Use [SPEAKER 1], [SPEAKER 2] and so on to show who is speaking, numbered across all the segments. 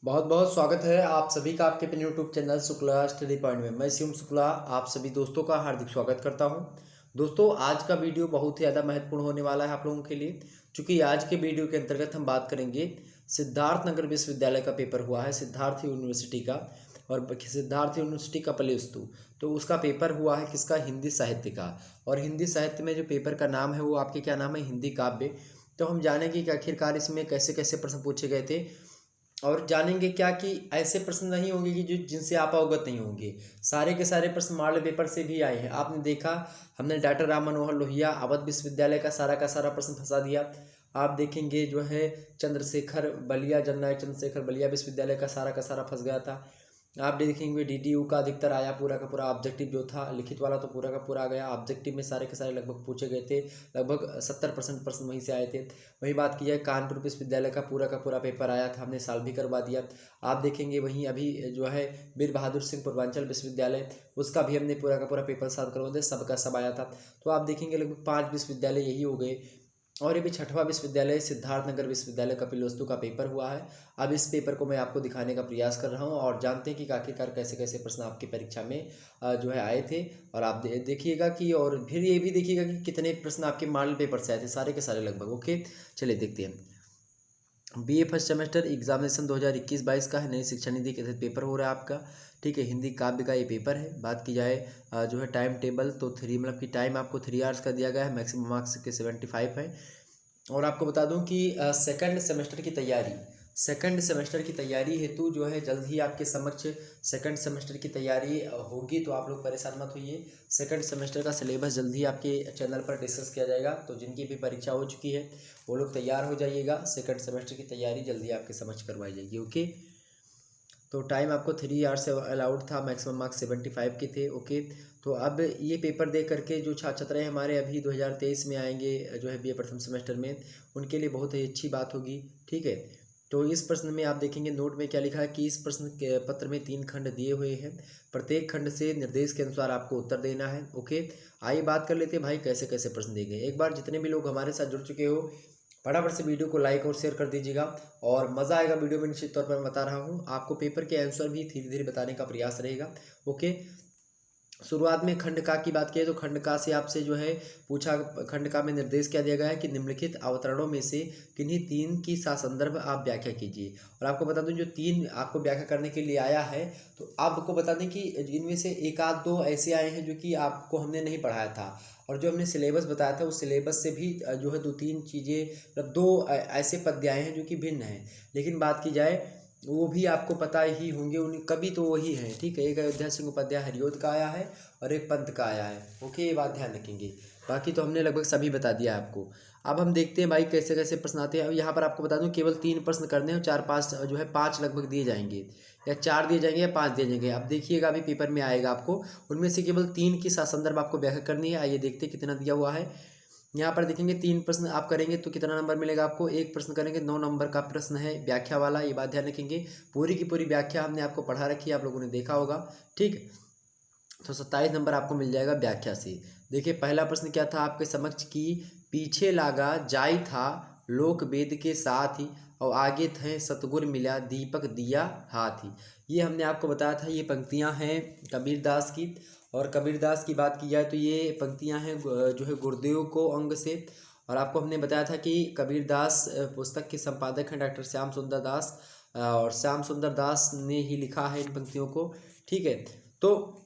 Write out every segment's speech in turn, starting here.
[SPEAKER 1] बहुत बहुत स्वागत है आप सभी का आपके अपने YouTube channel Shukla study point में। मैं शिवम शुक्ला आप सभी दोस्तों का हार्दिक स्वागत करता हूं। दोस्तों, आज का वीडियो बहुत ही ज़्यादा महत्वपूर्ण होने वाला है आप लोगों के लिए, क्योंकि आज के वीडियो के अंतर्गत हम बात करेंगे सिद्धार्थ नगर विश्वविद्यालय का पेपर हुआ है, सिद्धार्थ यूनिवर्सिटी का। और सिद्धार्थ यूनिवर्सिटी का प्लेस्तु, तो उसका पेपर हुआ है किसका, हिंदी साहित्य का। और हिंदी साहित्य में जो पेपर का नाम है वो आपके क्या नाम है, हिंदी काव्य। तो हम जानेंगे कि आखिरकार इसमें कैसे कैसे प्रश्न पूछे गए थे, और जानेंगे क्या कि ऐसे प्रश्न नहीं होंगे कि जो जिनसे आप अवगत नहीं होंगे। सारे के सारे प्रश्न मॉडल पेपर से भी आए हैं। आपने देखा, हमने डॉक्टर राम मनोहर लोहिया अवध विश्वविद्यालय का सारा प्रश्न फंसा दिया। आप देखेंगे जो है चंद्रशेखर बलिया, जननायक चंद्रशेखर बलिया विश्वविद्यालय का सारा फंस गया था। आप देखेंगे डीडीयू का अधिकतर आया, पूरा का पूरा ऑब्जेक्टिव जो था लिखित वाला तो पूरा का पूरा आ गया। ऑब्जेक्टिव में सारे के सारे लगभग पूछे गए थे, लगभग 70% प्रश्न वहीं से आए थे। वहीं बात की जाए कानपुर विश्वविद्यालय का पूरा पेपर आया था, हमने सॉल्व भी करवा दिया। आप देखेंगे वहीं अभी जो है वीर बहादुर सिंह पूर्वांचल विश्वविद्यालय, उसका भी हमने पूरा का पूरा पेपर सॉल्व करवा दिया, सबका सब आया था। तो आप देखेंगे लगभग 5 विश्वविद्यालय यही हो गए। और ये भी 6वां विश्वविद्यालय सिद्धार्थनगर विश्वविद्यालय कपिलवस्तु का पेपर हुआ है। अब इस पेपर को मैं आपको दिखाने का प्रयास कर रहा हूँ, और जानते हैं कि आखिरकार कैसे कैसे प्रश्न आपकी परीक्षा में जो है आए थे। और आप देखिएगा कि, और फिर ये भी देखिएगा कि कितने प्रश्न आपके मॉडल पेपर से आए थे, सारे के सारे लगभग। ओके, चलिए देखते हैं। बीए फर्स्ट सेमेस्टर एग्जामिनेशन 2021-22 का है, नई शिक्षा निधि के तहत पेपर हो रहा है आपका। ठीक है, हिंदी काव्य का ये पेपर है। बात की जाए जो है टाइम टेबल, तो 3 मतलब कि टाइम आपको 3 आवर्स का दिया गया है, मैक्सिमम मार्क्स के 75 है। और आपको बता दूं कि सेकंड सेमेस्टर की तैयारी हेतु जो है जल्द ही आपके समक्ष सेकंड सेमेस्टर की तैयारी होगी, तो आप लोग परेशान मत होइए। सेकंड सेमेस्टर का सिलेबस जल्द ही आपके चैनल पर डिस्कस किया जाएगा, तो जिनकी भी परीक्षा हो चुकी है वो लोग तैयार हो जाइएगा। सेकंड सेमेस्टर की तैयारी जल्दी आपके समक्ष करवाई जाएगी। ओके, तो टाइम आपको 3 आवर्स से अलाउड था, मैक्सिमम मार्क्स 75 के थे। ओके, तो अब ये पेपर दे करके जो छात्र छात्राएँ हमारे अभी 2023 में आएंगे जो है बीए प्रथम सेमेस्टर में, उनके लिए बहुत ही अच्छी बात होगी। ठीक है, तो इस प्रश्न में आप देखेंगे नोट में क्या लिखा है कि इस प्रश्न के पत्र में 3 खंड दिए हुए हैं, प्रत्येक खंड से निर्देश के अनुसार आपको उत्तर देना है। ओके, आइए बात कर लेते हैं भाई कैसे कैसे प्रश्न दिए गए। एक बार जितने भी लोग हमारे साथ जुड़ चुके हो, फटाफट से वीडियो को लाइक और शेयर कर दीजिएगा, और मज़ा आएगा वीडियो में। निश्चित तौर पर मैं बता रहा हूँ आपको, पेपर के आंसर भी धीरे धीरे बताने का प्रयास रहेगा। ओके, शुरुआत में खंड का की बात की तो खंड का से आपसे जो है पूछा, खंड का में निर्देश क्या दिया गया है कि निम्नलिखित अवतरणों में से किन्हीं 3 की संदर्भ आप व्याख्या कीजिए। और आपको बता दूं जो 3 आपको व्याख्या करने के लिए आया है, तो आपको बता दें कि इनमें से एक आध दो ऐसे आए हैं जो कि आपको हमने नहीं पढ़ाया था, और जो हमने सिलेबस बताया था उस सिलेबस से भी जो है 2-3 चीज़ें, मतलब 2 ऐसे पद्य आए हैं जो कि भिन्न हैं। लेकिन बात की जाए वो भी आपको पता ही होंगे, उन्हें कभी तो वही है। ठीक है, एक अयोध्या सिंह उपाध्याय हरिओद का आया है और एक पंत का आया है। ओके, ये बात ध्यान रखेंगे। बाकी तो हमने लगभग सभी बता दिया आपको। अब हम देखते हैं भाई कैसे कैसे प्रश्न आते हैं। अब यहाँ पर आपको बता दूं केवल 3 प्रश्न करने हैं, 4-5 जो है 5 लगभग दिए जाएंगे, या 4 दिए जाएंगे या 5 दिए जाएंगे। अब देखिएगा अभी पेपर में आएगा आपको, उनमें से केवल 3 की संदर्भ आपको व्याख्या करनी है। आइए देखते हैं कितना दिया हुआ है। यहाँ पर देखेंगे 3 प्रश्न आप करेंगे तो कितना नंबर मिलेगा आपको, 1 प्रश्न करेंगे 9 नंबर का प्रश्न है व्याख्या वाला, ये बात ध्यान रखेंगे। पूरी की पूरी व्याख्या हमने आपको पढ़ा रखी है, आप लोगों ने देखा होगा। ठीक, तो 27 नंबर आपको मिल जाएगा व्याख्या से। देखिए पहला प्रश्न क्या था आपके समक्ष की, पीछे लागा जाई था लोक वेद के साथ ही, और आगे थे सतगुर मिला दीपक दिया हाथ ही। ये हमने आपको बताया था, ये पंक्तियां हैं कबीरदास की। और कबीरदास की बात की जाए तो ये पंक्तियां हैं जो है गुरुदेव को अंग से। और आपको हमने बताया था कि कबीरदास पुस्तक के संपादक हैं डॉक्टर श्याम सुंदर दास, और श्याम सुंदर दास ने ही लिखा है इन पंक्तियों को। ठीक है, तो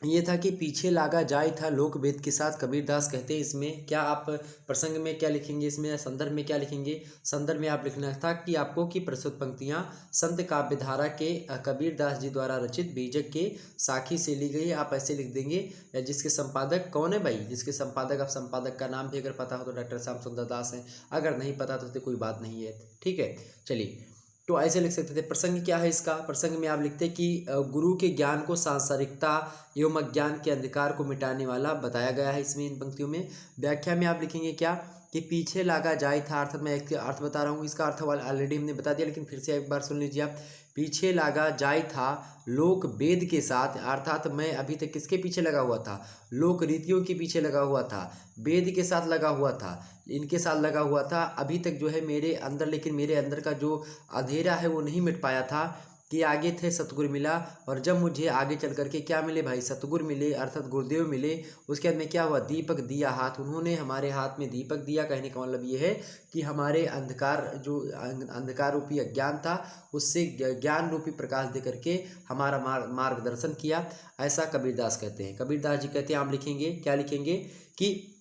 [SPEAKER 1] ये था कि पीछे लागा जाय था लोक वेद के साथ, कबीरदास कहते हैं। इसमें क्या आप प्रसंग में क्या लिखेंगे, इसमें संदर्भ में क्या लिखेंगे। संदर्भ में आप लिखना था कि आपको कि प्रस्तुत पंक्तियां संत काव्यधारा के कबीरदास जी द्वारा रचित बीजक के साखी से ली गई है, आप ऐसे लिख देंगे। या जिसके संपादक कौन है भाई, जिसके संपादक, आप संपादक का नाम भी अगर पता हो तो डॉक्टर श्याम सुंदर दास हैं, अगर नहीं पता तो कोई बात नहीं है। ठीक है, चलिए, तो ऐसे लिख सकते थे। प्रसंग क्या है इसका, प्रसंग में आप लिखते कि गुरु के ज्ञान को सांसारिकता एवं अज्ञान के अंधकार को मिटाने वाला बताया गया है इसमें इन पंक्तियों में। व्याख्या में आप लिखेंगे क्या, कि पीछे लागा जाए था, अर्थात मैं एक अर्थ बता रहा हूँ, इसका अर्थ ऑलरेडी हमने बता दिया, लेकिन फिर से एक बार सुन लीजिए आप। पीछे लागा जाए था लोक वेद के साथ, अर्थात मैं अभी तक किसके पीछे लगा हुआ था? लोक रीतियों के पीछे लगा हुआ था, वेद के साथ लगा हुआ था, इनके साथ लगा हुआ था अभी तक जो है मेरे अंदर, लेकिन मेरे अंदर का जो अंधेरा है वो नहीं मिट पाया था कि आगे थे सतगुरु मिला। और जब मुझे आगे चल करके क्या मिले भाई? सतगुरु मिले, अर्थात गुरुदेव मिले। उसके बाद में क्या हुआ? दीपक दिया हाथ, उन्होंने हमारे हाथ में दीपक दिया। कहने का मतलब ये है कि हमारे अंधकार, जो अंधकार रूपी अज्ञान था, उससे ज्ञान रूपी प्रकाश दे करके हमारा मार्गदर्शन किया। ऐसा कबीरदास कहते हैं। कबीरदास जी कहते हैं, आप लिखेंगे क्या? लिखेंगे कि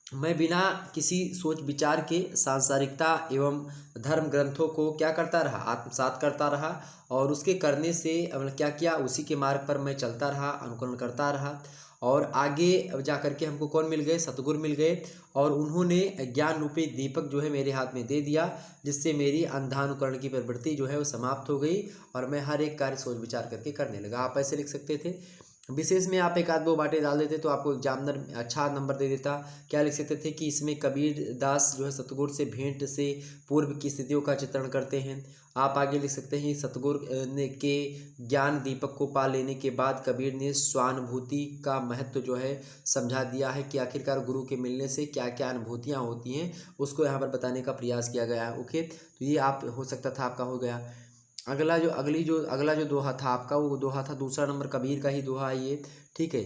[SPEAKER 1] मैं बिना किसी सोच विचार के सांसारिकता एवं धर्म ग्रंथों को क्या करता रहा? आत्मसात करता रहा। और उसके करने से क्या किया? उसी के मार्ग पर मैं चलता रहा, अनुकरण करता रहा। और आगे जा कर के हमको कौन मिल गए? सतगुरु मिल गए। और उन्होंने ज्ञान रूपी दीपक जो है मेरे हाथ में दे दिया, जिससे मेरी अंधानुकरण की प्रवृत्ति जो है वो समाप्त हो गई और मैं हर एक कार्य सोच विचार करके करने लगा। आप ऐसे लिख सकते थे। विशेष में आप एक आध दो बातें डाल देते तो आपको एग्जामिनर अच्छा नंबर दे देता। क्या लिख सकते थे कि इसमें कबीर दास जो है सतगुरु से भेंट से पूर्व की स्थितियों का चित्रण करते हैं। आप आगे लिख सकते हैं सतगुरु ने के ज्ञान दीपक को पा लेने के बाद कबीर ने स्वानुभूति का महत्व जो है समझा दिया है कि आखिरकार गुरु के मिलने से क्या क्या अनुभूतियाँ होती हैं, उसको यहाँ पर बताने का प्रयास किया गया है। ओके, तो ये आप हो सकता था आपका हो गया। अगला जो दोहा था आपका, वो दोहा था दूसरा नंबर, कबीर का ही दोहा है ये। ठीक है,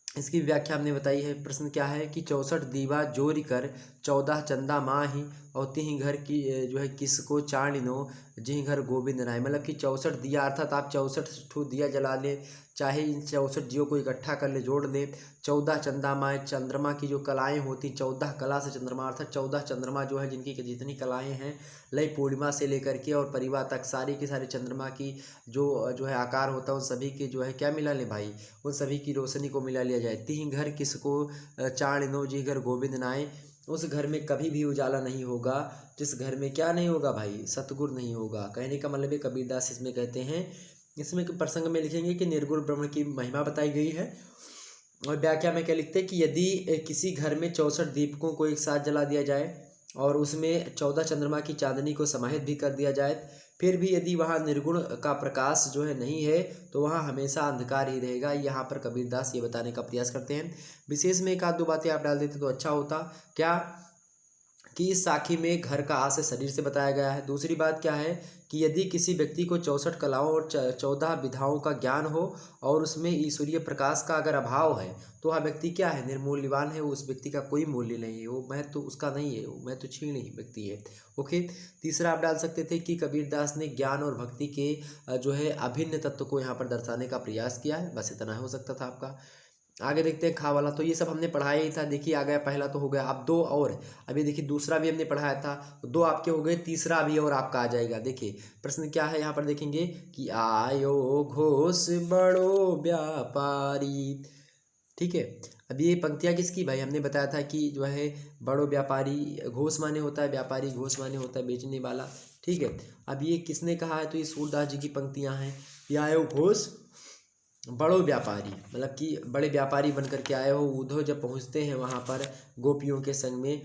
[SPEAKER 1] इसकी व्याख्या हमने बताई है। प्रश्न क्या है कि 64 दीवा जोरी कर 14 चंदा माही और तिहि घर की जो है किसको चाणिनो जिहि घर गोविंद नाय। मतलब कि 64 दिया, अर्थात आप 64 दिया जला ले, चाहे इन 64 दियों को इकट्ठा कर ले, जोड़ ले। 14 चंदा माए, चंद्रमा की जो कलाएँ होती, 14 कला से चंद्रमा, अर्थात 14 चंद्रमा जो है जिनकी जितनी कलाएँ हैं, लय पूर्णिमा से लेकर के और परिवार तक सारी की सारी चंद्रमा की जो है आकार होता है, उन सभी के जो है क्या मिला ले भाई? उन सभी की रोशनी को मिला लिया जाए। तिहि घर किसको चाणिनो जिहि घर गोविंद नाय। उस घर में कभी भी उजाला नहीं होगा जिस घर में क्या नहीं होगा भाई? सतगुरु नहीं होगा। कहने का मतलब है कबीरदास इसमें कहते हैं, इसमें प्रसंग में लिखेंगे कि निर्गुण ब्रह्म की महिमा बताई गई है। और व्याख्या में क्या लिखते हैं कि यदि किसी घर में 64 दीपकों को एक साथ जला दिया जाए और उसमें 14 चंद्रमा की चांदनी को समाहित भी कर दिया जाए, फिर भी यदि वहाँ निर्गुण का प्रकाश जो है नहीं है तो वहाँ हमेशा अंधकार ही रहेगा। यहाँ पर कबीरदास ये बताने का प्रयास करते हैं। विशेष में एक आध दो बातें आप डाल देते तो अच्छा होता। क्या कि इस साखी में घर का आशय शरीर से बताया गया है। दूसरी बात क्या है कि यदि किसी व्यक्ति को 64 कलाओं और 14 विधाओं का ज्ञान हो और उसमें ईश्वरीय प्रकाश का अगर अभाव है तो वह व्यक्ति क्या है? निर्मूल्यवान है। उस व्यक्ति का कोई मूल्य नहीं है, वो महत्व तो उसका नहीं है, वो महत्व तो क्षीण ही व्यक्ति है। ओके, तीसरा आप डाल सकते थे कि कबीरदास ने ज्ञान और भक्ति के जो है अभिन्न तत्व को यहाँ पर दर्शाने का प्रयास किया है। बस इतना हो सकता था आपका। आगे देखते हैं खा वाला। तो ये सब हमने पढ़ाया ही था। देखिए आ गया, पहला तो हो गया। अब दो और, अभी देखिए दूसरा भी हमने पढ़ाया था, दो आपके हो गए, तीसरा भी और आपका आ जाएगा। देखिए प्रश्न क्या है यहाँ पर देखेंगे कि आयो घोष बड़ो व्यापारी। ठीक है, अब ये पंक्तियाँ किसकी भाई? हमने बताया था कि जो है बड़ो व्यापारी, घोष माने होता है व्यापारी, घोष माने होता है बेचने वाला। ठीक है, अब ये किसने कहा है? तो ये सूरदास जी की पंक्तियाँ हैं। ये आयो घोष बड़ो व्यापारी, मतलब कि बड़े व्यापारी बन कर के आए हो। उद्धव जब पहुँचते हैं वहाँ पर गोपियों के संग में,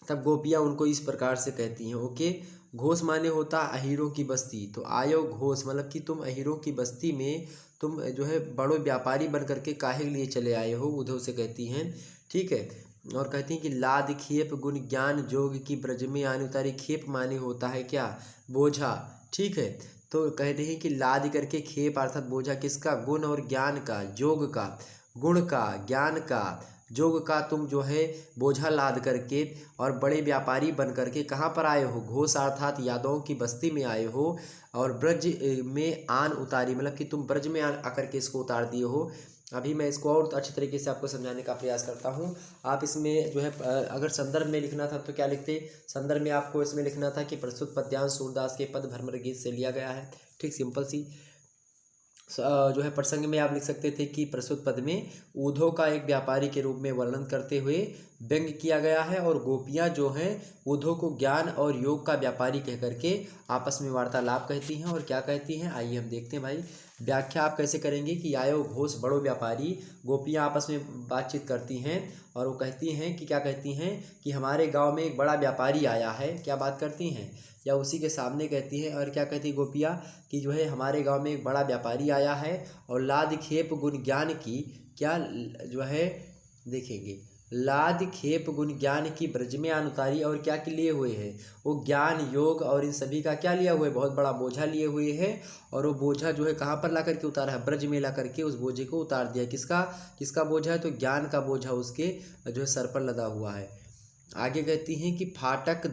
[SPEAKER 1] तब गोपियाँ उनको इस प्रकार से कहती हैं। ओके, घोष माने होता अहीरों की बस्ती। तो आयो घोष मतलब कि तुम अहीरों की बस्ती में तुम जो है बड़ो व्यापारी बन करके काहे लिए चले आए हो, उद्धव से कहती हैं। ठीक है, और कहती हैं कि लाद खेप गुण ज्ञान जोग की ब्रज में आने उतारी। खेप माने होता है क्या? बोझा। ठीक है, तो कहते हैं कि लाद करके खेप अर्थात बोझा किसका? गुण और ज्ञान का, जोग का, गुण का, ज्ञान का, जोग का तुम जो है बोझा लाद करके और बड़े व्यापारी बन करके कहाँ पर आए हो? घोष अर्थात यादवों की बस्ती में आए हो। और ब्रज में आन उतारी मतलब कि तुम ब्रज में आकर के इसको उतार दिए हो। अभी मैं इसको और अच्छी तरीके से आपको समझाने का प्रयास करता हूँ। आप इसमें जो है अगर संदर्भ में लिखना था तो क्या लिखते? संदर्भ में आपको इसमें लिखना था कि प्रस्तुत पद्यांश सूरदास के पद भ्रमर गीत से लिया गया है। ठीक, सिंपल सी जो है प्रसंग में आप लिख सकते थे कि प्रस्तुत पद में ऊधो का एक व्यापारी के रूप में वर्णन करते हुए व्यंग्य किया गया है, और गोपियाँ जो हैं ऊधो को ज्ञान और योग का व्यापारी कह करके आपस में वार्तालाप कहती हैं। और क्या कहती हैं, आइए हम देखते हैं भाई। व्याख्या आप कैसे करेंगे कि आयो घोष बड़ो व्यापारी, गोपियाँ आपस में बातचीत करती हैं और वो कहती हैं कि क्या कहती हैं कि हमारे गांव में एक बड़ा व्यापारी आया है। क्या बात करती हैं, या उसी के सामने कहती है। और क्या कहती गोपियाँ कि जो है हमारे गांव में एक बड़ा व्यापारी आया है और लाद खेप गुण ज्ञान की क्या जो है देखेंगे, लाद खेप गुण ज्ञान की ब्रज में आन उतारी, और क्या के लिए हुए हैं, वो ज्ञान योग और इन सभी का क्या लिया हुआ है, बहुत बड़ा बोझा लिए हुए हैं। और वो बोझा जो है कहाँ पर ला करके उतारा है, ब्रज में ला करके उस बोझे को उतार दिया। किसका किसका बोझा है, तो ज्ञान का बोझा उसके जो है सर पर लदा हुआ है। आगे कहती हैं कि फाटक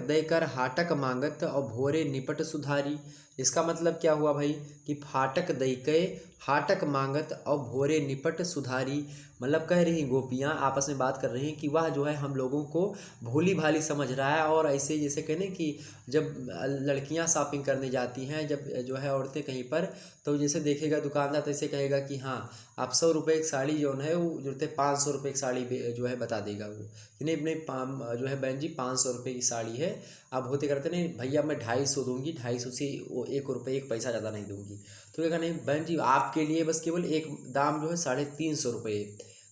[SPEAKER 1] दय कर हाटक मांगत और भोरे निपट सुधारी। इसका मतलब क्या हुआ भाई कि फाटक दई के हाटक मांगत और भोरे निपट सुधारी, मतलब कह रही गोपियाँ आपस में बात कर रही हैं कि वह जो है हम लोगों को भोली भाली समझ रहा है। और ऐसे जैसे कहने कि जब लड़कियां शॉपिंग करने जाती हैं, जब जो है औरतें कहीं पर, तो जैसे देखेगा दुकानदार तो ऐसे कहेगा कि हाँ आप 100 रुपये एक साड़ी जो है वो जो 500 रुपये की साड़ी जो है बता देगा वो कि नहीं अपने जो है बहन जी 500 रुपये की साड़ी है। आप होते करते नहीं भैया मैं 250 दूंगी, 250 से वो 1 रुपये 1 पैसा ज़्यादा नहीं दूंगी। तो कहेगा नहीं बहन जी आपके लिए बस केवल एक दाम जो है 350 रुपये।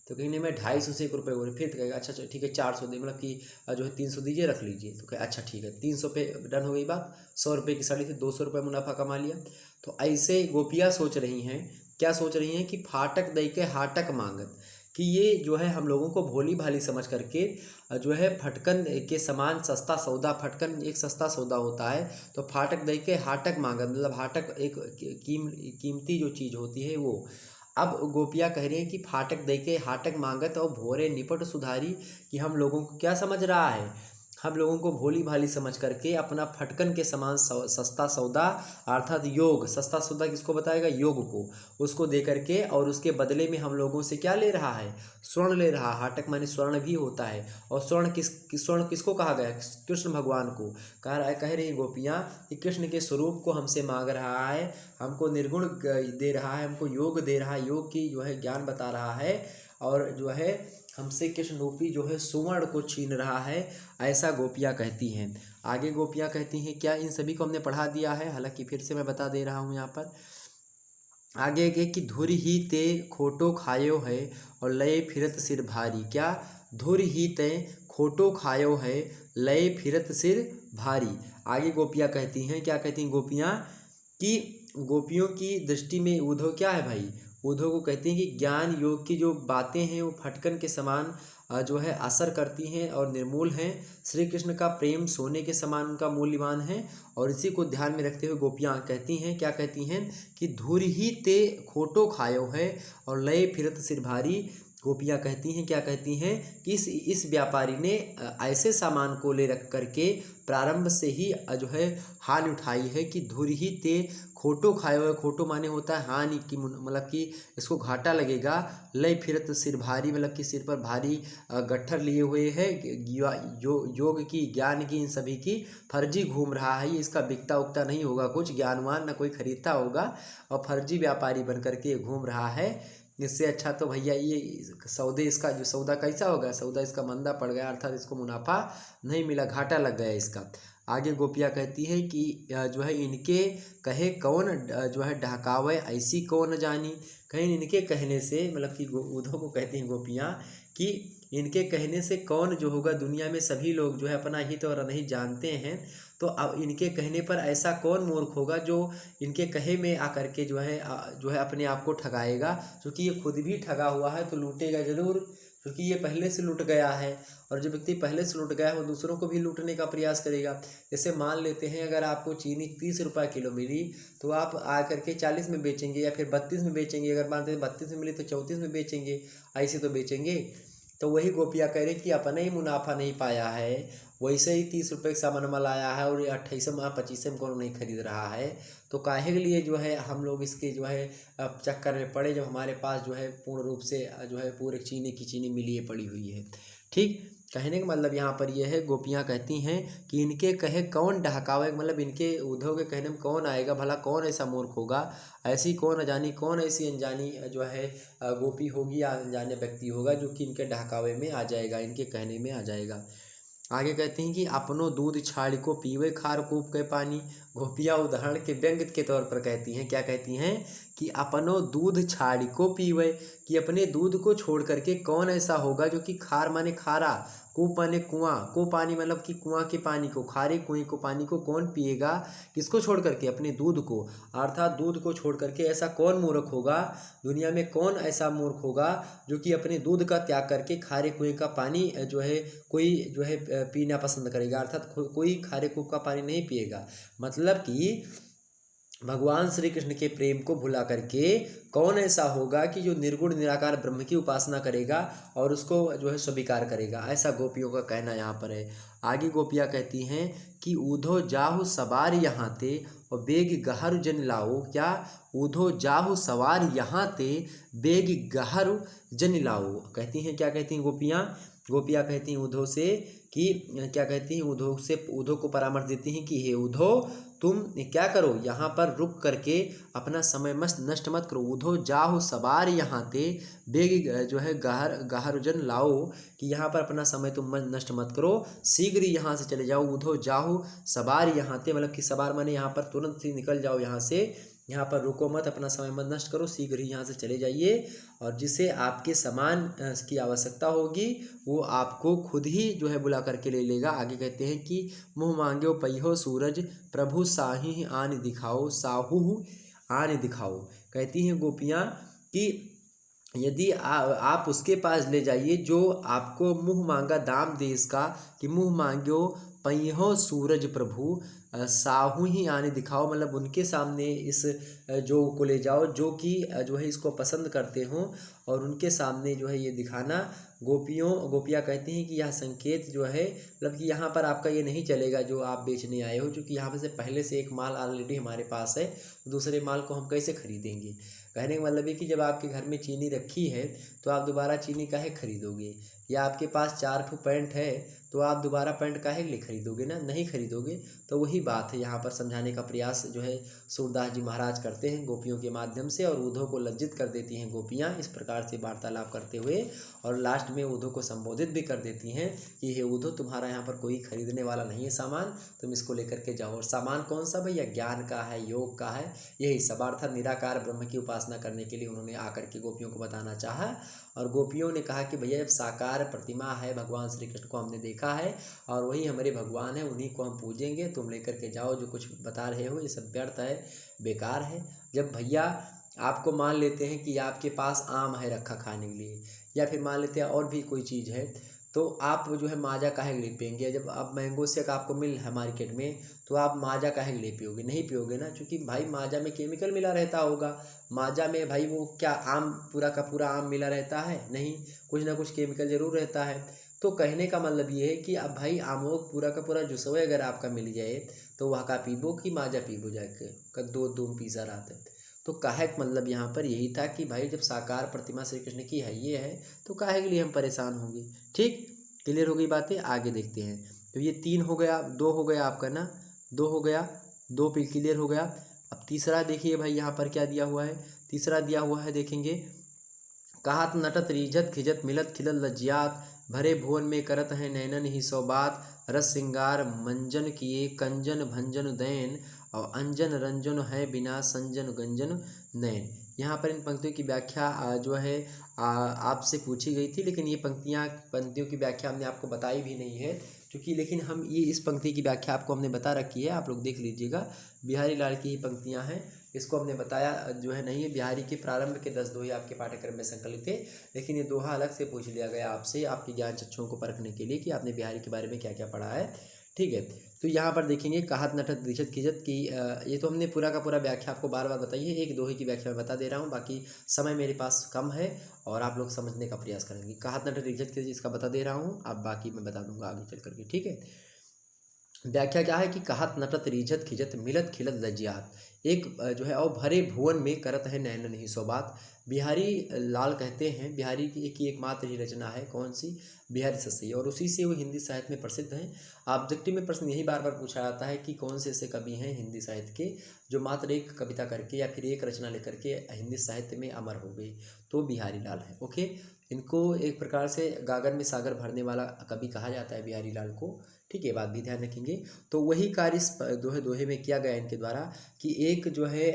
[SPEAKER 1] तो कहीं नहीं मैं 250 से 1 रुपये बोले, फिर कहेगा अच्छा ठीक है 400 दे, मतलब कि जो है 300 दीजिए रख लीजिए। तो कहे अच्छा ठीक है 300 पे डन हो गई बात। 100 रुपये की साड़ी से 200 रुपये मुनाफा कमा लिया। तो ऐसे गोपियाँ सोच रही हैं, क्या सोच रही हैं कि फाटक दई के हाटक मांगत, कि ये जो है हम लोगों को भोली भाली समझ करके जो है फटकन के समान सस्ता सौदा, फटकन एक सस्ता सौदा होता है, तो फाटक दई के हाटक मांगत मतलब हाटक एक कीमती जो चीज़ होती है वो। अब गोपियाँ कह रही हैं कि फाटक दई के हाटक मांगत और भोरे निपट सुधारी, कि हम लोगों को क्या समझ रहा है, हम लोगों को भोली भाली समझ करके अपना फटकन के समान सस्ता सौदा अर्थात योग, सस्ता सौदा किसको बताएगा, योग को, उसको दे करके और उसके बदले में हम लोगों से क्या ले रहा है, स्वर्ण ले रहा है। हाटक माने स्वर्ण भी होता है। और स्वर्ण किसको कहा गया, कृष्ण भगवान को कह रही गोपियाँ कि कृष्ण के स्वरूप को हमसे मांग रहा है, हमको निर्गुण दे रहा है, हमको योग दे रहा है, योग की जो है ज्ञान बता रहा है, और जो है हमसे कृष्ण रूपी जो है सुवर्ण को छीन रहा है, ऐसा गोपियाँ कहती हैं। आगे गोपियाँ कहती हैं क्या, इन सभी को हमने पढ़ा दिया है, हालांकि फिर से मैं बता दे रहा हूँ यहाँ पर। आगे के कि धुर ही ते खोटो खायो है और लय फिरत सिर भारी, क्या धुर ही ते खोटो खायो है लय फिरत सिर भारी। आगे गोपियाँ कहती हैं, क्या कहती हैं गोपियाँ कि गोपियों की दृष्टि में ऊधो क्या है भाई, ऊधो को कहते हैं कि ज्ञान योग की जो बातें हैं वो फटकन के समान जो है असर करती हैं और निर्मूल हैं। श्री कृष्ण का प्रेम सोने के समान उनका मूल्यवान है। और इसी को ध्यान में रखते हुए गोपियाँ कहती हैं, क्या कहती हैं कि धुर ही ते खोटो खायो है और लय फिरत सिर भारी। गोपियाँ कहती हैं, क्या कहती हैं कि इस व्यापारी ने ऐसे सामान को ले रख करके प्रारंभ से ही जो है हानि उठाई है कि धुर ही ते खोटो खायो है। खोटो माने होता है हानि की, मतलब कि इसको घाटा लगेगा। लय फिरत सिर भारी मतलब कि सिर पर भारी गट्ठर लिए हुए है, योग की ज्ञान की इन सभी की फर्जी घूम रहा है। ये इसका बिकता उगता नहीं होगा, कुछ ज्ञानवान न कोई खरीदता होगा, और फर्जी व्यापारी बन करके घूम रहा है। इससे अच्छा तो भैया ये सौदे, इसका जो सौदा कैसा होगा, सौदा इसका मंदा पड़ गया, अर्थात इसको मुनाफा नहीं मिला, घाटा लग गया इसका। आगे गोपियाँ कहती है कि जो है इनके कहे कौन जो है ढहकावे ऐसी कौन जानी। कहीं इनके कहने से मतलब कि ऊधो को कहती हैं गोपियाँ कि इनके कहने से कौन जो होगा, दुनिया में सभी लोग जो है अपना हित और अनहित जानते हैं, तो अब इनके कहने पर ऐसा कौन मूर्ख होगा जो इनके कहे में आकर के जो है अपने आप को ठगाएगा। क्योंकि ये खुद भी ठगा हुआ है तो लूटेगा जरूर, क्योंकि ये पहले से लूट गया है, और जो व्यक्ति पहले से लूट गया है वो दूसरों को भी लूटने का प्रयास करेगा। जैसे मान लेते हैं अगर आपको चीनी 30 रुपये किलो मिली, तो आप आ करके 40 में बेचेंगे या फिर 32 में बेचेंगे। अगर मानते हैं 32 में मिली तो 34 में बेचेंगे, ऐसे तो बेचेंगे। तो वही गोपियाँ कह रही कि अपना ही मुनाफा नहीं पाया है, वैसे ही 30 रुपये का सामान लाया है और 28 में 25 में कौन नहीं खरीद रहा है। तो काहे के लिए जो है हम लोग इसके जो है चक्कर में पड़े, जब हमारे पास जो है पूर्ण रूप से जो है पूरे चीनी की चीनी मिली पड़ी हुई है। ठीक, कहने का मतलब यहाँ पर यह है, गोपियाँ कहती हैं कि इनके कहे कौन डहकावे, मतलब इनके उद्धव के कहने में कौन आएगा, भला कौन ऐसा मूर्ख होगा, ऐसी कौन अजानी, कौन ऐसी अनजानी जो है गोपी होगी या अनजाने व्यक्ति होगा जो कि इनके डहकावे में आ जाएगा, इनके कहने में आ जाएगा। आगे कहते हैं कि अपनो दूध छाड़ को पीवे खार कूप के पानी। गोपियाँ उदाहरण के व्यंग्य के तौर पर कहती हैं, क्या कहती हैं कि अपनो दूध छाड़ को पीवे, कि अपने दूध को छोड़ करके कौन ऐसा होगा जो कि खार माने खारा, कूप माने कुआं, को पानी मतलब कि कुआं के पानी को, खारे कुएं को पानी को कौन पिएगा, किसको छोड़ करके, अपने दूध को, अर्थात दूध को छोड़ करके ऐसा कौन मूर्ख होगा, दुनिया में कौन ऐसा मूर्ख होगा जो कि अपने दूध का त्याग करके खारे कुएं का पानी जो है कोई जो है पीना पसंद करेगा, अर्थात कोई खारे कुएं का पानी नहीं पिएगा। मतलब कि भगवान श्री कृष्ण के प्रेम को भुला करके कौन ऐसा होगा कि जो निर्गुण निराकार ब्रह्म की उपासना करेगा और उसको जो है स्वीकार करेगा, ऐसा गोपियों का कहना यहाँ पर है। आगे गोपियाँ कहती हैं कि ऊधो जाहु सवार यहाँ ते और बेग गहर जन लाओ, क्या ऊधो जाहु सवार यहाँ ते बेग गहर जन लाओ। कहती हैं, क्या कहती हैं गोपियाँ कहती हैं उद्धव से कि क्या कहती हैं, उद्धव को परामर्श देती हैं कि हे उद्धव, तुम क्या करो, यहाँ पर रुक करके अपना समय मस्त नष्ट मत करो। उद्धव जाहो सवार यहाँ ते बेग जो है गहर जन लाओ, कि यहाँ पर अपना समय तुम नष्ट मत करो, शीघ्र ही यहाँ से चले जाओ। उद्धव जाहो सवार यहाँ ते, मतलब कि सवार माने यहाँ पर तुरंत ही निकल जाओ यहाँ से, यहाँ पर रुको मत, अपना समय मत नष्ट करो, शीघ्र ही यहाँ से चले जाइए। और जिसे आपके सामान की आवश्यकता होगी वो आपको खुद ही जो है बुला करके ले लेगा। आगे कहते हैं कि मुँह मांगो पहियो सूरज प्रभु साही आन दिखाओ, साहू आन दिखाओ। कहती हैं गोपियाँ कि यदि आप उसके पास ले जाइए जो आपको मुँह मांगा दाम दे इसका, कि मुँह मांगो पहियो सूरज प्रभु साहू ही आने दिखाओ, मतलब उनके सामने इस जो को ले जाओ जो कि जो है इसको पसंद करते हों, और उनके सामने जो है ये दिखाना। गोपियाँ कहती हैं कि यह संकेत जो है, मतलब कि यहाँ पर आपका ये नहीं चलेगा जो आप बेचने आए हो, क्योंकि यहाँ पर से पहले से एक माल ऑलरेडी हमारे पास है, दूसरे माल को हम कैसे खरीदेंगे। कहने का मतलब है कि जब आपके घर में चीनी रखी है तो आप दोबारा चीनी काहे खरीदोगे, या आपके पास 4 ठो पैंट है तो आप दोबारा पैंट काहे के लिए खरीदोगे ना, नहीं खरीदोगे। तो वही बात है, यहाँ पर समझाने का प्रयास जो है सूरदास जी महाराज करते हैं गोपियों के माध्यम से, और उद्धव को लज्जित कर देती हैं गोपियाँ इस प्रकार से वार्तालाप करते हुए, और लास्ट में उद्धव को संबोधित भी कर देती हैं कि हे उद्धव, तुम्हारा यहाँ पर कोई खरीदने वाला नहीं है सामान, तुम इसको लेकर के जाओ। और सामान कौन सा भैया, ज्ञान का है, योग का है, यही सब, अर्थात निराकार ब्रह्म की उपासना करने के लिए उन्होंने आकर के गोपियों को बताना चाहा। और गोपियों ने कहा कि भैया जब साकार प्रतिमा है भगवान श्री कृष्ण को हमने देखा है और वही हमारे भगवान है, उन्हीं को हम पूजेंगे, तुम लेकर के जाओ, जो कुछ बता रहे हो ये सब व्यर्थ है, बेकार है। जब भैया आपको मान लेते हैं कि आपके पास आम है रखा खाने के लिए, या फिर मान लेते हैं और भी कोई चीज़ है, तो आप जो है माजा काहे के लिए पिएंगे। जब आप मैंगो शेक आपको मिल है मार्केट में, तो आप माजा काहे के लिए पियोगे, नहीं पियोगे ना, क्योंकि भाई माजा में केमिकल मिला रहता होगा। माजा में भाई वो क्या आम पूरा का पूरा आम मिला रहता है, नहीं, कुछ ना कुछ केमिकल जरूर रहता है। तो कहने का मतलब ये है कि अब भाई आमों पूरा का पूरा जुसवे अगर आपका मिल जाए तो वह का पीबो कि माजा पीबो जाके दो पीसा रहते। तो काहे का मतलब यहाँ पर यही था कि भाई जब साकार प्रतिमा श्री कृष्ण की है ये है तो काहे के लिए हम परेशान होंगे। ठीक, क्लियर हो गई बातें, आगे देखते हैं। तो ये 3 हो गया, 2 हो गया आपका ना, 2 हो गया, 2 पे क्लियर हो गया। अब तीसरा देखिए भाई यहाँ पर क्या दिया हुआ है, तीसरा दिया हुआ है देखेंगे, कहत नटत रीझत खिजत मिलत खिलत लज्जियात, भरे भुवन में करत है नैनन ही सौ बात, रस सिंगार मंजन किए कंजन भंजन दैन, और अंजन रंजन है बिना संजन गंजन नैन। यहाँ पर इन पंक्तियों की व्याख्या जो है आपसे पूछी गई थी, लेकिन ये पंक्तियों की व्याख्या हमने आपको बताई भी नहीं है, क्योंकि लेकिन हम ये इस पंक्ति की व्याख्या आपको हमने बता रखी है, आप लोग देख लीजिएगा, बिहारी लाल की ही पंक्तियाँ हैं, इसको हमने बताया जो है नहीं है। बिहारी के प्रारंभ के 10 दोहे आपके पाठ्यक्रम में संकलित थे, लेकिन ये दोहा अलग से पूछ लिया गया आपसे आपकी ज्ञान चक्षुओं को परखने के लिए कि आपने बिहारी के बारे में क्या क्या पढ़ा है। ठीक है, तो यहाँ पर देखेंगे कहत नटत रीझत खिजत की, ये तो हमने पूरा का पूरा व्याख्या आपको बार बार बताई है, एक दोहे की व्याख्या मैं बता दे रहा हूँ, बाकी समय मेरे पास कम है और आप लोग समझने का प्रयास करेंगे। कहत नटत रीझत खिजत इसका बता दे रहा हूँ, अब बाकी मैं बता दूंगा आगे चल करके। ठीक है, व्याख्या क्या है कि कहत नटत रीझत खिजत मिलत खिलत लज्जियात, एक जो है और भरे भुवन में करत है नैनन ही सौ बात, बिहारी लाल कहते हैं बिहारी की एकमात्र ही रचना है कौन सी, बिहारी सस्सई, और उसी से वो हिंदी साहित्य में प्रसिद्ध हैं। ऑब्जेक्टिव में प्रश्न यही बार बार पूछा जाता है कि कौन से ऐसे कवि हैं हिंदी साहित्य के जो मात्र एक कविता करके या फिर एक रचना लेकर के हिंदी साहित्य में अमर हो गई, तो बिहारी लाल है। ओके, इनको एक प्रकार से गागर में सागर भरने वाला कवि कहा जाता है बिहारी लाल को। ठीक है, बात भी ध्यान रखेंगे। तो वही कार्य इस दोहे में किया गया इनके द्वारा कि एक जो है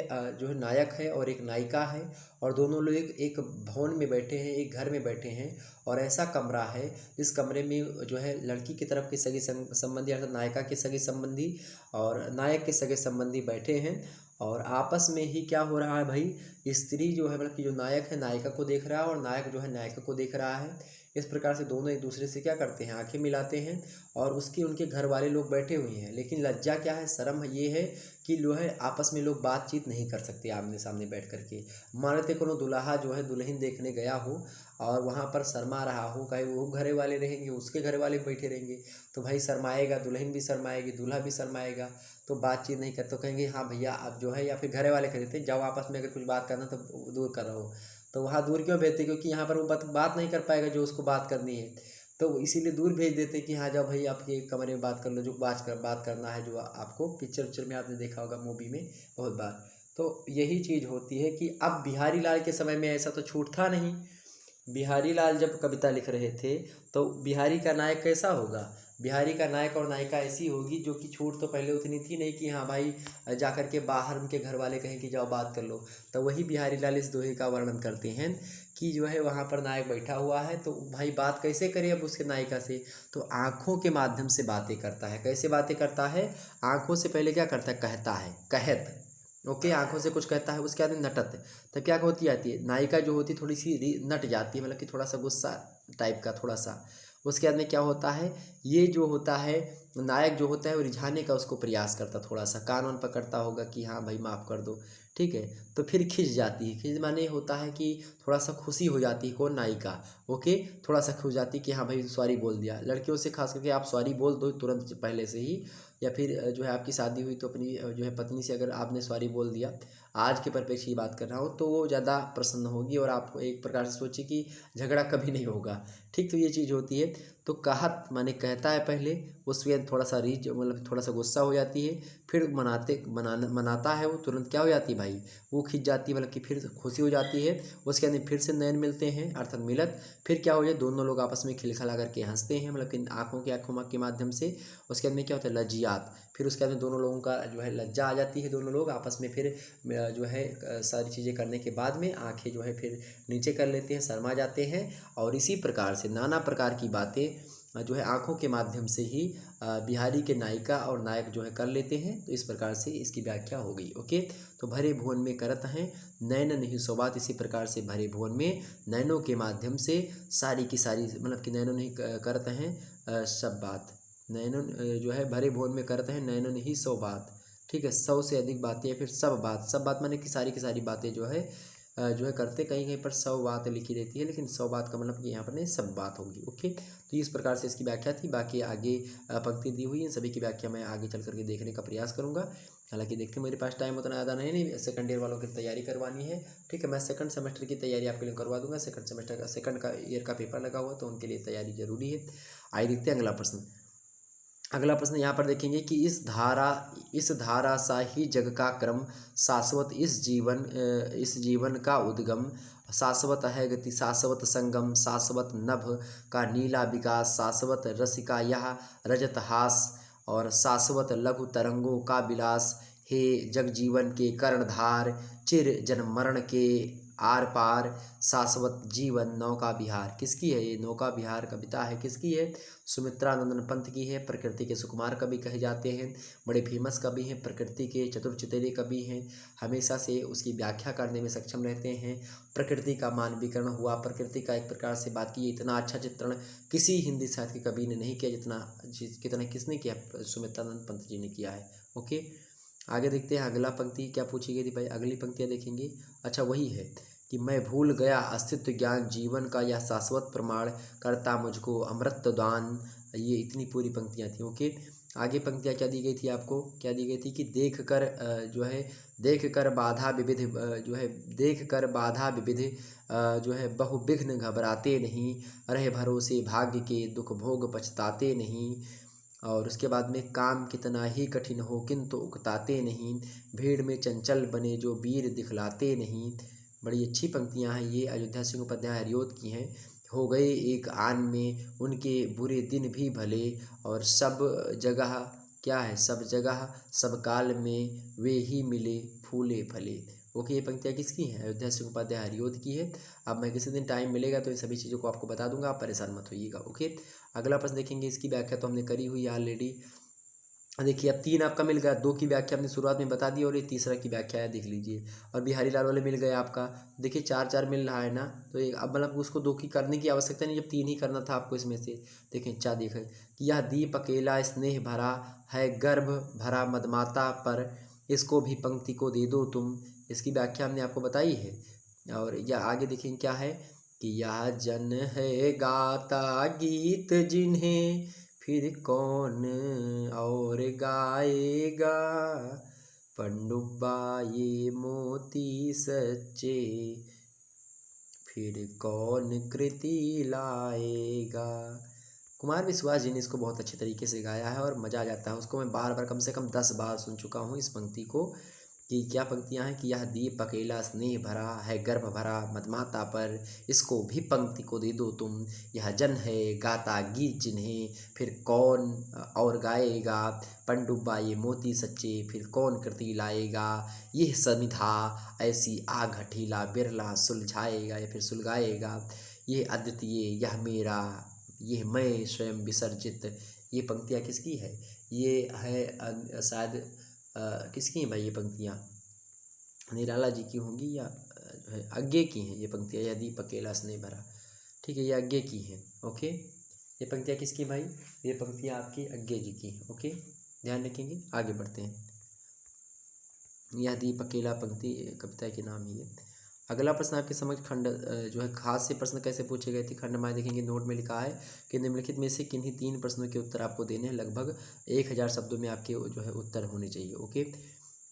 [SPEAKER 1] नायक है और एक नायिका है, और दोनों लोग एक भवन में बैठे हैं, एक घर में बैठे हैं, और ऐसा कमरा है जिस कमरे में जो है लड़की की तरफ के सगे संबंधी अर्थात नायिका के सगे संबंधी और नायक के सगे संबंधी बैठे हैं, और आपस में ही क्या हो रहा है भाई, स्त्री जो है मतलब कि जो नायक है नायिका को देख रहा है और नायक जो है नायिका को देख रहा है। इस प्रकार से दोनों एक दूसरे से क्या करते हैं, आंखें मिलाते हैं, और उसके उनके घर वाले लोग बैठे हुए हैं। लेकिन लज्जा क्या है, शर्म ये है कि जो है आपस में लोग बातचीत नहीं कर सकते आमने सामने बैठ करके। मानते कोनो दुल्हा जो है दुल्हन देखने गया हो और वहाँ पर शर्मा रहा हो, कहीं वो घरे वाले रहेंगे उसके घर वाले बैठे रहेंगे, तो भाई शर्माएगा, दुल्हन भी शर्माएगी, दूल्हा भी शर्माएगा, तो बातचीत नहीं कर, तो कहेंगे हाँ भैया आप जो है, या फिर घरे वाले कह देते हैं जाओ आपस में अगर कुछ बात करना तो दूर कर रहो। तो वहाँ दूर क्यों भेजते, क्योंकि यहाँ पर वो बात नहीं कर पाएगा जो उसको बात करनी है, तो इसीलिए दूर भेज देते हैं कि हाँ जाओ भाई आपके कमरे में बात कर लो, जो बात करना है, जो आपको पिक्चर में आपने देखा होगा मूवी में बहुत बार। तो यही चीज़ होती है कि अब बिहारी लाल के समय में ऐसा तो छूट था नहीं। बिहारी लाल जब कविता लिख रहे थे तो बिहारी का नायक कैसा होगा, बिहारी का नायक और नायिका ऐसी होगी जो कि छूट तो पहले उतनी थी नहीं कि हाँ भाई जाकर के बाहर उनके घर वाले कहें कि जाओ बात कर लो। तो वही बिहारी लाल इस दोहे का वर्णन करते हैं कि जो है वहाँ पर नायक बैठा हुआ है, तो भाई बात कैसे करे अब उसके नायिका से, तो आँखों के माध्यम से बातें करता है। कैसे बातें करता है, आँखों से पहले क्या करता है, कहता है, कहत, ओके, आंखों से कुछ कहता है, उसके बाद में नटत, तो क्या होती जाती है, नायिका जो होती है थोड़ी सी नट जाती है, मतलब कि थोड़ा सा गुस्सा टाइप का थोड़ा सा। उसके बाद में क्या होता है, ये जो होता है नायक जो होता है वो रिझाने का उसको प्रयास करता, थोड़ा सा कान वान पकड़ता होगा कि हाँ भाई माफ़ कर दो, ठीक है। तो फिर खिंच जाती है, खिंच माने होता है कि थोड़ा सा खुशी हो जाती है कौन, नायिका, ओके, थोड़ा सा खुश जाती है कि हाँ भाई सॉरी बोल दिया। लड़कियों से खास करके आप सॉरी बोल दो तुरंत पहले से ही, या फिर जो है आपकी शादी हुई तो अपनी जो है पत्नी से अगर आपने सॉरी बोल दिया, आज के परिप्रेक्ष्य की बात कर रहा हूँ, तो वो ज़्यादा प्रसन्न होगी और आपको एक प्रकार से सोचिए कि झगड़ा कभी नहीं होगा, ठीक। तो ये चीज़ होती है। तो कहत माने कहता है पहले, उसके बाद थोड़ा सा रीच मतलब थोड़ा सा गुस्सा हो जाती है, फिर मनाता है वो, तुरंत क्या हो जाती है भाई, वो खिंच जाती है, मतलब कि फिर खुशी हो जाती है। उसके बाद फिर से नयन मिलते हैं अर्थात मिलत, फिर क्या हो जाए, दोनों लोग आपस में खिलखिला करके हंसते हैं, मतलब कि आँखों के माध्यम से। उसके बाद में क्या होता है, लज्जियात, फिर उसके बाद में दोनों लोगों का जो है लज्जा आ जाती है, दोनों लोग आपस में फिर जो है सारी चीज़ें करने के बाद में आंखें जो है फिर नीचे कर लेते हैं, शर्मा जाते हैं, और इसी प्रकार से नाना प्रकार की बातें जो है आँखों के माध्यम से ही बिहारी के नायिका और नायक जो है कर लेते हैं। तो इस प्रकार से इसकी व्याख्या हो गई, ओके। तो भरे भुवन में करत हैं नैन नहीं सौबात, इसी प्रकार से भरे भुवन में नैनों के माध्यम से सारी की सारी मतलब कि नैनों नहीं करत हैं सब बात, नैनों जो है भरे भुवन में करते हैं नैनों नहीं सौ बात, ठीक है, 100 से अधिक बातें, या फिर सब बात माने कि सारी की सारी बातें जो है करते, कहीं कहीं पर 100 बात लिखी रहती है, लेकिन 100 बात का मतलब कि यहाँ पर नहीं सब बात होगी, ओके। तो इस प्रकार से इसकी व्याख्या थी। बाकी आगे पंक्ति दी हुई है, सभी की व्याख्या मैं आगे चल करके देखने का प्रयास करूँगा। हालांकि देखते मेरे पास टाइम उतना ज़्यादा नहीं सेकंड ईयर वालों की तैयारी करवानी है, ठीक है। मैं सेकंड सेमेस्टर की तैयारी आपके लिए करवा दूंगा, सेकंड सेमेस्टर का सेकंड का ईयर का पेपर लगा हुआ, तो उनके लिए तैयारी जरूरी है। आइए देखते हैं अगला प्रश्न यहाँ पर देखेंगे कि इस धारा सा ही जग का क्रम, शाश्वत इस जीवन का उद्गम, शाश्वत है गति शाश्वत संगम, शाश्वत नभ का नीला विकास, शाश्वत रसिका यह रजत हास, और शाश्वत लघु तरंगों का विलास, हे जग जीवन के कर्णधार, चिर जन्म मरण के आर पार, शाश्वत जीवन नौका विहार। किसकी है ये नौका विहार कविता है, किसकी है, सुमित्रानंदन पंत की है। प्रकृति के सुकुमार कवि कहे जाते हैं, बड़े फेमस कवि हैं, प्रकृति के चतुर कवि हैं, हमेशा से उसकी व्याख्या करने में सक्षम रहते हैं। प्रकृति का मानवीकरण हुआ, प्रकृति का एक प्रकार से बात की, इतना अच्छा चित्रण किसी हिंदी साहित्य के कवि ने नहीं किया जितना किसने किया, सुमित्रानंद पंत जी ने किया है, ओके। आगे देखते हैं अगला पंक्ति क्या पूछी गई थी भाई, अगली पंक्तियाँ देखेंगे। अच्छा वही है कि मैं भूल गया अस्तित्व ज्ञान, जीवन का यह शाश्वत प्रमाण, करता मुझको अमृत दान। ये इतनी पूरी पंक्तियाँ थी, ओके। आगे पंक्तियाँ क्या दी गई थी आपको, क्या दी गई थी कि देख कर देख कर बाधा विविध देख कर बाधा विविध बहुविघ्न घबराते नहीं, रहे भरोसे भाग्य के दुख भोग पछताते नहीं। और उसके बाद में काम कितना ही कठिन हो किंतु उकताते नहीं, भीड़ में चंचल बने जो वीर दिखलाते नहीं। बड़ी अच्छी पंक्तियाँ हैं ये, अयोध्या सिंह उपाध्याय हरिओद की हैं। हो गए एक आन में उनके बुरे दिन भी भले, और सब जगह क्या है, सब जगह सब काल में वे ही मिले फूले फले। ओके, ये पंक्तियाँ किसकी हैं, अयोध्या सिंह उपाध्याय हरिओद की है। अब मैं किसी दिन टाइम मिलेगा तो इन सभी चीज़ों को आपको बता दूंगा, आप परेशान मत होइएगा। ओके, अगला प्रश्न देखेंगे, इसकी व्याख्या तो हमने करी हुई है ऑलरेडी। देखिए अब 3 आपका मिल गया, 2 की व्याख्या हमने शुरुआत में बता दी और ये तीसरा की व्याख्या है, देख लीजिए। और बिहारी लाल वाले मिल गए आपका, देखिए 4-4 मिल रहा है ना, तो ये अब मतलब उसको 2 की करने की आवश्यकता नहीं, जब 3 ही करना था आपको इसमें से। देखें क्या देखें कि यह दीप अकेला स्नेह भरा है, गर्भ भरा मदमाता पर, इसको भी पंक्ति को दे दो तुम। इसकी व्याख्या हमने आपको बताई है। और यह आगे देखें क्या है कि यह जन है गाता गीत जिन्हें फिर कौन और गाएगा, पंडुब्बा ये मोती सच्चे फिर कौन कृति लाएगा। कुमार विश्वास जी ने इसको बहुत अच्छे तरीके से गाया है और मज़ा आ जाता है उसको। मैं बार बार कम से कम 10 बार सुन चुका हूँ इस पंक्ति को, कि क्या पंक्तियाँ हैं कि यह दीप अकेला स्नेह भरा है, गर्भ भरा मदमाता पर, इसको भी पंक्ति को दे दो तुम। यह जन है गाता गीत जिन्हें फिर कौन और गाएगा, पनडुब्बा ये मोती सच्चे फिर कौन कृति लाएगा। यह समिधा ऐसी आग हठीला बिरला सुलझाएगा या फिर सुलगाएगा। ये अद्वितीय यह मेरा यह मैं स्वयं विसर्जित। ये पंक्तियाँ किसकी है, ये है शायद किसकी हैं भाई ये पंक्तियाँ, निराला जी की होंगी या जो है अज्ञे की हैं ये पंक्तियाँ, या दीप अकेला स्नेह भरा, ठीक है, ये अज्ञे की हैं। ओके, ये पंक्तियाँ किसकी भाई, ये पंक्तियाँ आपकी अज्ञे जी की हैं। ओके, ध्यान रखेंगे, आगे बढ़ते हैं। यह दीप अकेला पंक्ति कविता के नाम ही है। अगला प्रश्न आपके समक्ष खंड जो है खास से प्रश्न कैसे पूछे गए थे, खंड में देखेंगे नोट में लिखा है कि निम्नलिखित में से किन्हीं 3 प्रश्नों के उत्तर आपको देने हैं, लगभग 1000 शब्दों में आपके जो है उत्तर होने चाहिए। ओके,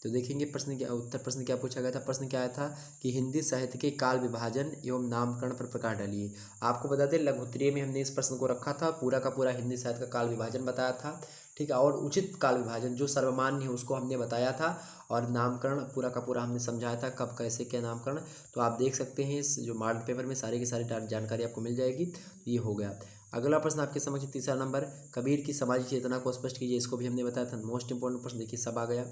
[SPEAKER 1] तो देखेंगे प्रश्न क्या पूछा गया था। प्रश्न क्या आया था कि हिंदी साहित्य के काल विभाजन एवं नामकरण पर प्रकाश डालिए। आपको बता दें लघुत्तरीय में हमने इस प्रश्न को रखा था, पूरा का पूरा हिंदी साहित्य का काल विभाजन बताया था, ठीक है, और उचित काल विभाजन जो सर्वमान्य है उसको हमने बताया था, और नामकरण पूरा का पूरा हमने समझाया था कब कैसे क्या नामकरण। तो आप देख सकते हैं इस जो मॉडल पेपर में सारी की सारी जानकारी आपको मिल जाएगी। तो ये हो गया। अगला प्रश्न आपके समझ तीसरा नंबर, कबीर की समाजी चेतना को स्पष्ट कीजिए। इसको भी हमने बताया था, मोस्ट इंपॉर्टेंट प्रश्न देखिए सब आ गया।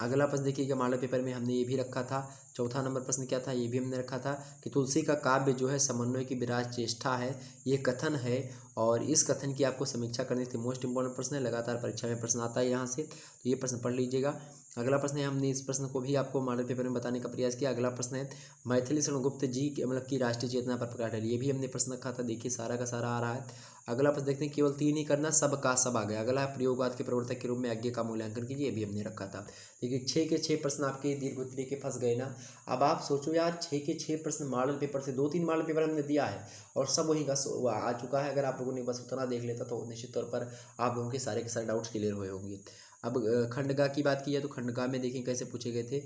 [SPEAKER 1] अगला प्रश्न देखिएगा मॉडल पेपर में हमने ये भी रखा था, चौथा नंबर प्रश्न क्या था, ये भी हमने रखा था कि तुलसी का काव्य जो है समन्वय की विराज चेष्टा है, ये कथन है, और इस कथन की आपको समीक्षा करनी थी। मोस्ट इंपॉर्टेंट प्रश्न है, लगातार परीक्षा में प्रश्न आता है यहाँ से, तो ये प्रश्न पढ़ लीजिएगा। अगला प्रश्न है, हमने इस प्रश्न को भी आपको मॉडल पेपर में बताने का प्रयास किया। अगला प्रश्न है, मैथिली शरण गुप्त जी मतलब की राष्ट्रीय चेतना पर प्रकाश डालिए। ये भी हमने प्रश्न रखा था, देखिए सारा का सारा आ रहा है। अगला प्रश्न देखते हैं, केवल 3 ही करना, सब का सब आ गया। अगला है, प्रयोगवाद के प्रवर्तक के रूप में आज्ञा का मूल्यांकन कीजिए। ये भी हमने रखा था। देखिए 6 के 6 प्रश्न आपके दीर्घ उत्तरीय के फंस गए ना। अब आप सोचो यार, 6 के 6 प्रश्न मॉडल पेपर से, 2-3 मॉडल पेपर हमने दिया है और सब वही का आ चुका है। अगर आप लोगों ने बस उतना देख लेता तो निश्चित तौर पर आप लोगों के सारे डाउट्स क्लियर हुए होंगे। अब खंडगा की बात की है तो खंडगा में देखें कैसे पूछे गए थे।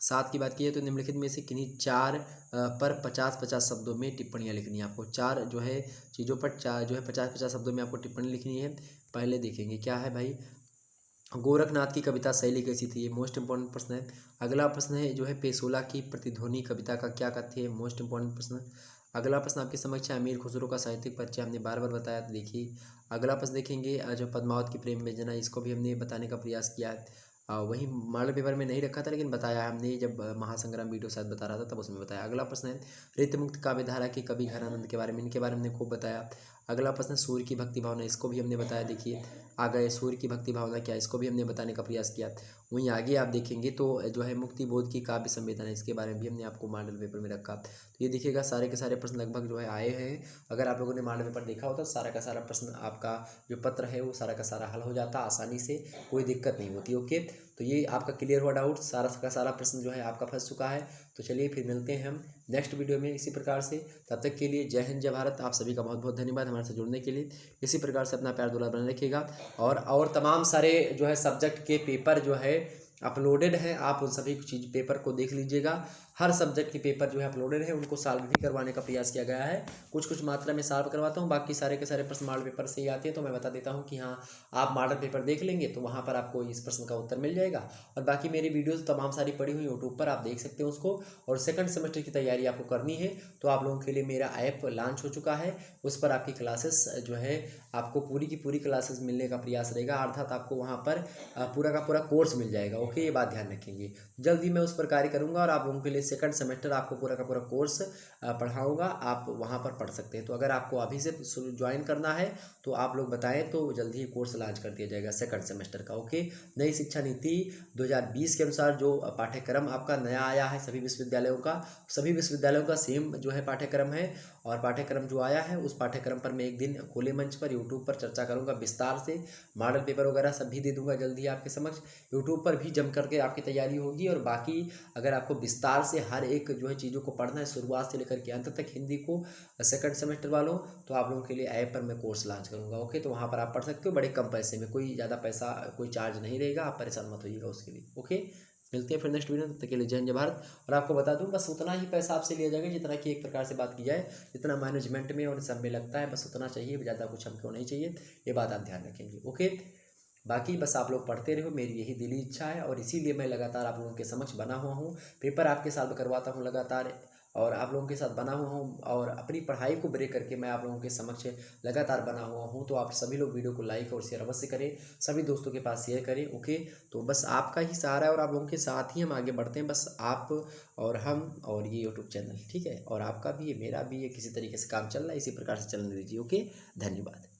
[SPEAKER 1] 7 की बात की है तो निम्नलिखित में से किन्हीं 4 पर 50-50 शब्दों में टिप्पणियाँ लिखनी है आपको। 4 जो है चीज़ों पर 4 जो है 50-50 शब्दों में आपको टिप्पणी लिखनी है। पहले देखेंगे क्या है भाई, गोरखनाथ की कविता शैली कैसी थी, ये मोस्ट इंपॉर्टेंट प्रश्न है। अगला प्रश्न है जो है पेशोला की प्रतिध्वनि कविता का क्या कथ्य है, मोस्ट इंपॉर्टेंट प्रश्न। अगला प्रश्न आपके समक्ष है, अमीर खुसरो का साहित्यिक परिचय, हमने बार बार बताया, तो देखिए। अगला प्रश्न देखेंगे जो पद्मावत की प्रेम व्यंजना, इसको भी हमने बताने का प्रयास किया है। वही मॉडल पेपर में नहीं रखा था लेकिन बताया हमने, जब महासंग्राम वीडियो शायद बता रहा था तब उसमें बताया। अगला प्रश्न है, रीतमुक्त काव्यधारा के कवि घरानंद के बारे में, इनके बारे में हमने खूब बताया। अगला प्रश्न, सूर्य की भक्ति भावना, इसको भी हमने बताया। देखिए आ गए सूर्य की भक्ति भावना क्या, इसको भी हमने बताने का प्रयास किया। वहीं आगे आप देखेंगे तो जो है मुक्ति बोध की काव्य संवेदना, इसके बारे में भी हमने आपको मॉडल पेपर में रखा। तो ये देखिएगा सारे के सारे प्रश्न लगभग जो है आए हैं। अगर आप लोगों ने मॉडल पेपर देखा हो तो सारा का सारा प्रश्न आपका जो पत्र है वो सारा का सारा हल हो जाता आसानी से, कोई दिक्कत नहीं होती। ओके, तो तो ये आपका क्लियर हुआ डाउट, सारा का सारा प्रश्न जो है आपका फंस चुका है। तो चलिए फिर मिलते हैं हम नेक्स्ट वीडियो में इसी प्रकार से। तब तक के लिए जय हिंद जय भारत। आप सभी का बहुत बहुत धन्यवाद हमारे साथ जुड़ने के लिए। इसी प्रकार से अपना प्यार दुलार बनाए रखिएगा। और तमाम सारे जो है सब्जेक्ट के पेपर जो है अपलोडेड हैं, आप उन सभी चीज़ पेपर को देख लीजिएगा। हर सब्जेक्ट के पेपर जो है अपलोडेड है, उनको सॉल्व भी करवाने का प्रयास किया गया है। कुछ मात्रा में सॉल्व करवाता हूँ, बाकी सारे के सारे प्रश्न मॉडल पेपर से ही आते हैं। तो मैं बता देता हूँ कि हाँ, आप मॉडल पेपर देख लेंगे तो वहाँ पर आपको इस प्रश्न का उत्तर मिल जाएगा। और बाकी मेरी वीडियोज़ तमाम सारी पड़ी हुई यूट्यूब पर, आप देख सकते हैं उसको। और सेकंड सेमेस्टर की तैयारी आपको करनी है तो आप लोगों के लिए मेरा ऐप लॉन्च हो चुका है। उस पर आपकी क्लासेस जो है आपको पूरी की पूरी क्लासेस मिलने का प्रयास रहेगा, अर्थात आपको वहाँ पर पूरा का पूरा कोर्स मिल जाएगा। ओके, ये बात ध्यान रखेंगे। जल्द ही मैं उस पर कार्य करूँगा और आप लोगों के लिए सेकंड सेमेस्टर आपको पूरा का पूरा कोर्स पढ़ाऊँगा, आप वहाँ पर पढ़ सकते हैं। तो अगर आपको अभी से ज्वाइन करना है तो आप लोग बताएं, तो जल्दी ही कोर्स लॉन्च कर दिया जाएगा सेकंड सेमेस्टर का। ओके, नई शिक्षा नीति 2020 के अनुसार जो पाठ्यक्रम आपका नया आया है सभी विश्वविद्यालयों का सेम जो है पाठ्यक्रम है। और पाठ्यक्रम जो आया है उस पाठ्यक्रम पर मैं एक दिन खुले मंच पर यूट्यूब पर चर्चा करूंगा विस्तार से। मॉडल पेपर वगैरह सब भी दे दूंगा जल्दी आपके समक्ष। यूट्यूब पर भी जम करके आपकी तैयारी होगी। और बाकी अगर आपको विस्तार से हर एक जो है चीज़ों को पढ़ना है शुरुआत से लेकर के अंत तक हिंदी को सेकंड सेमेस्टर वालों, तो आप लोगों के लिए ऐप पर मैं कोर्स लॉन्च करूँगा। ओके, तो वहाँ पर आप पढ़ सकते हो बड़े कम पैसे में, कोई ज़्यादा पैसा कोई चार्ज नहीं रहेगा, आप परेशान मत होइएगा उसके लिए। ओके, मिलते हैं फिर नेक्स्ट वीडियो में, तब तक के लिए जय हिंद जय भारत। और आपको बता दूं बस उतना ही पैसा आपसे लिया जाएगा जितना कि एक प्रकार से बात की जाए, जितना मैनेजमेंट में और सब में लगता है, बस उतना चाहिए, ज़्यादा कुछ हमको नहीं चाहिए। ये बात आप ध्यान रखेंगे। ओके, बाकी बस आप लोग पढ़ते रहो, मेरी यही दिली इच्छा है और इसीलिए मैं लगातार आप लोगों के समक्ष बना हुआ हूँ। पेपर आपके सॉल्व करवाता हूँ लगातार और आप लोगों के साथ बना हुआ हूँ। और अपनी पढ़ाई को ब्रेक करके मैं आप लोगों के समक्ष लगातार बना हुआ हूँ। तो आप सभी लोग वीडियो को लाइक और शेयर अवश्य करें, सभी दोस्तों के पास शेयर करें। ओके, तो बस आपका ही सहारा है और आप लोगों के साथ ही हम आगे बढ़ते हैं, बस आप और हम और ये यूट्यूब चैनल, ठीक है। और आपका भी है, मेरा भी है, किसी तरीके से काम चल रहा है, इसी प्रकार से चलने दीजिए। ओके, धन्यवाद।